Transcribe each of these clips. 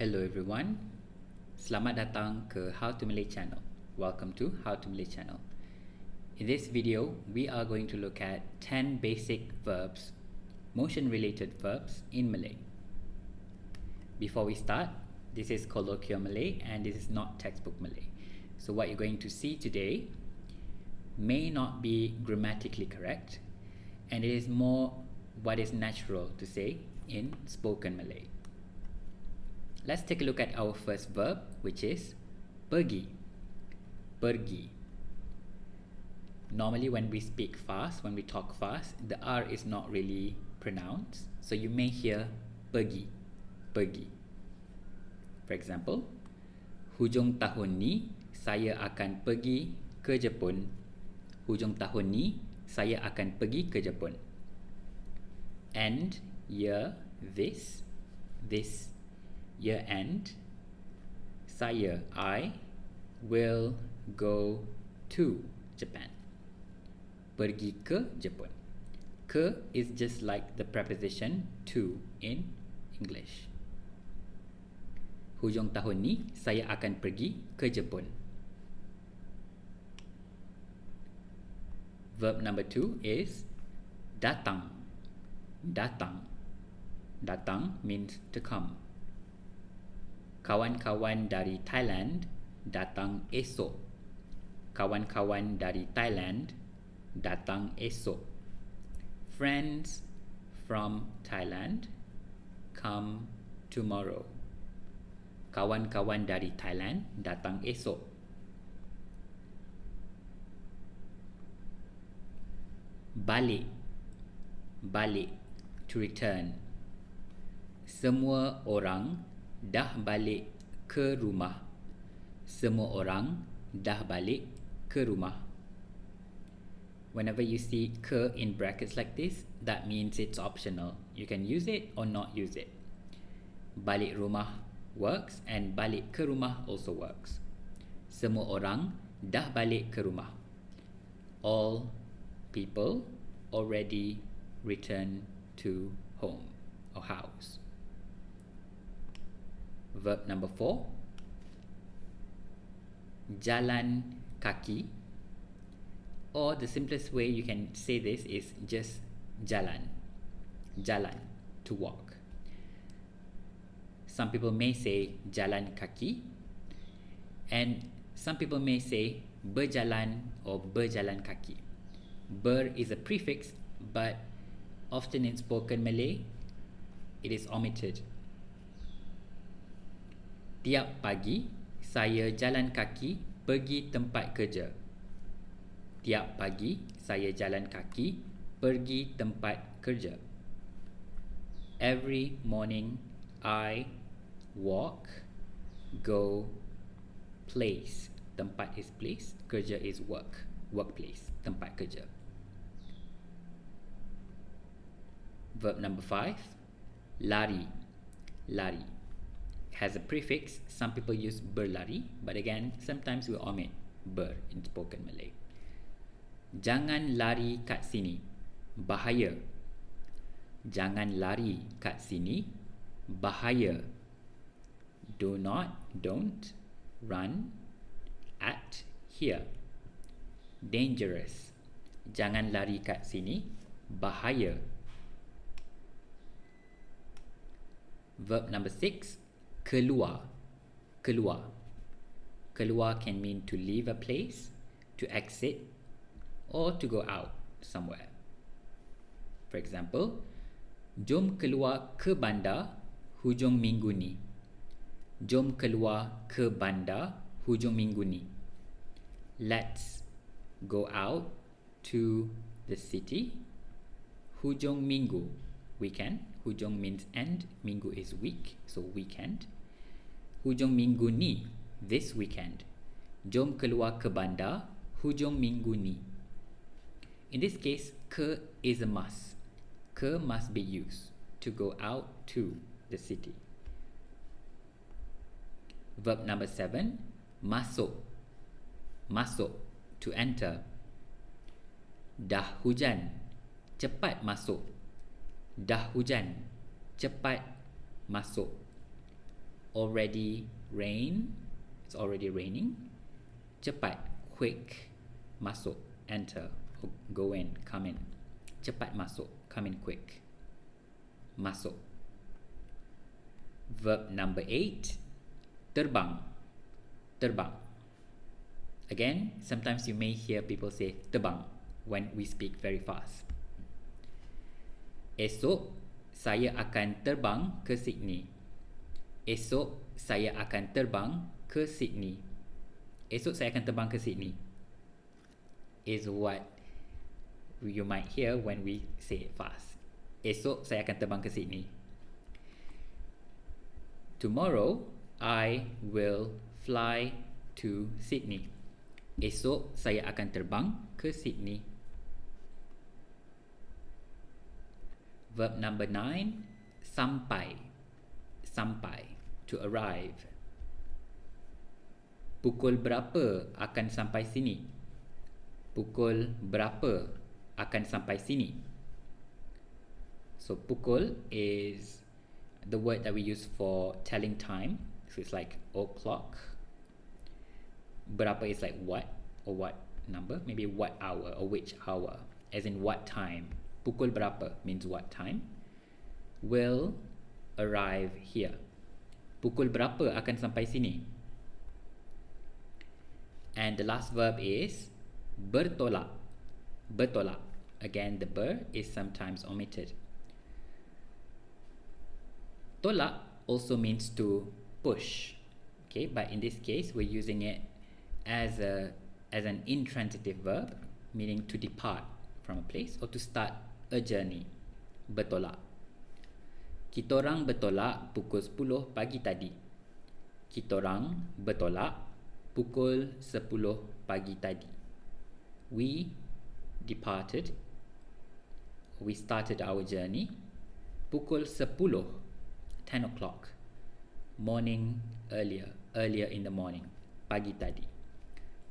Hello everyone, selamat datang ke How to Malay channel. Welcome to How to Malay channel. In this video, we are going to look at 10 basic verbs, motion related verbs in Malay. Before we start, this is colloquial Malay and this is not textbook Malay. So what you're going to see today may not be grammatically correct, and it is more what is natural to say in spoken Malay. Let's take a look at our first verb, which is pergi. Pergi. Normally when we speak fast, when we talk fast, the R is not really pronounced. So you may hear pergi, pergi. For example, hujung tahun ni saya akan pergi ke Jepun. Hujung tahun ni saya akan pergi ke Jepun. End year this year end, saya, I, will go to Japan. Pergi ke Jepun. Ke is just like the preposition to in English. Hujung tahun ni saya akan pergi ke Jepun. Verb number 2 is datang. Datang. Datang means to come. Kawan-kawan dari Thailand datang esok. Kawan-kawan dari Thailand datang esok. Friends from Thailand come tomorrow. Kawan-kawan dari Thailand datang esok. Balik. Balik, to return. Semua orang dah balik ke rumah. Semua orang dah balik ke rumah. Whenever you see ke in brackets like this, that means it's optional. You can use it or not use it. Balik rumah works and balik ke rumah also works. Semua orang dah balik ke rumah. All people already returned to home or house. Verb number 4, jalan kaki, or the simplest way you can say this is just jalan. Jalan, to walk. Some people may say jalan kaki, and some people may say berjalan or berjalan kaki. Ber is a prefix, but often in spoken Malay, it is omitted. Tiap pagi, saya jalan kaki pergi tempat kerja. Tiap pagi, saya jalan kaki pergi tempat kerja. Every morning, I walk, go, place. Tempat is place, kerja is work, workplace, tempat kerja. Verb number 5, lari. Lari has a prefix. Some people use berlari, but again, sometimes we omit ber in spoken Malay. Jangan lari kat sini, bahaya. Jangan lari kat sini, bahaya. Do not, don't run at here. Dangerous. Jangan lari kat sini, bahaya. Verb number 6, keluar. Keluar. Keluar can mean to leave a place, to exit, or to go out somewhere. For example, jom keluar ke bandar hujung minggu ni. Jom keluar ke bandar hujung minggu ni. Let's go out to the city. Hujung minggu, weekend. Hujung means end, minggu is week, so weekend. Hujung minggu ni, this weekend. Jom keluar ke bandar hujung minggu ni. In this case, ke is a must. Ke must be used to go out to the city. Verb number 7, masuk. Masuk, to enter. Dah hujan, cepat masuk. Dah hujan, cepat masuk. already rain. It's already raining. Cepat, quick, masuk, enter, go in, come in. Cepat masuk, come in quick. Masuk. Verb number 8, terbang. Terbang. Again, sometimes you may hear people say terbang when we speak very fast. Esok saya akan terbang ke Sydney. Esok saya akan terbang ke Sydney. Esok saya akan terbang ke Sydney is what you might hear when we say it fast. Esok saya akan terbang ke Sydney. Tomorrow I will fly to Sydney. Esok saya akan terbang ke Sydney. Verb number 9, sampai. Sampai, to arrive. Pukul berapa akan sampai sini? Pukul berapa akan sampai sini? So pukul is the word that we use for telling time. So it's like o'clock. Berapa is like what or what number, maybe what hour or which hour, as in what time. Pukul berapa means what time. Will arrive here. Pukul berapa akan sampai sini? And the last verb is bertolak. Bertolak. Again, the ber is sometimes omitted. Tolak also means to push. Okay, but in this case, we're using it as an intransitive verb, meaning to depart from a place or to start a journey. Bertolak. Kitorang bertolak pukul 10 pagi tadi. Kitorang bertolak pukul 10 pagi tadi. We departed, we started our journey pukul 10, 10 o'clock, morning, earlier in the morning, pagi tadi.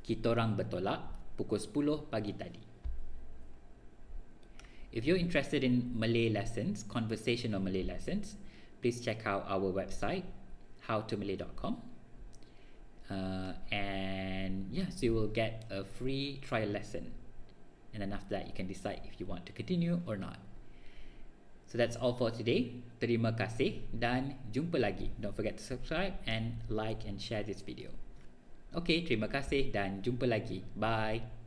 Kitorang bertolak pukul 10 pagi tadi. If you're interested in Malay lessons, conversational Malay lessons, please check out our website, howtomalay.com. And yes, you will get a free trial lesson. And then after that, you can decide if you want to continue or not. So that's all for today. Terima kasih dan jumpa lagi. Don't forget to subscribe and like and share this video. Okay, terima kasih dan jumpa lagi. Bye.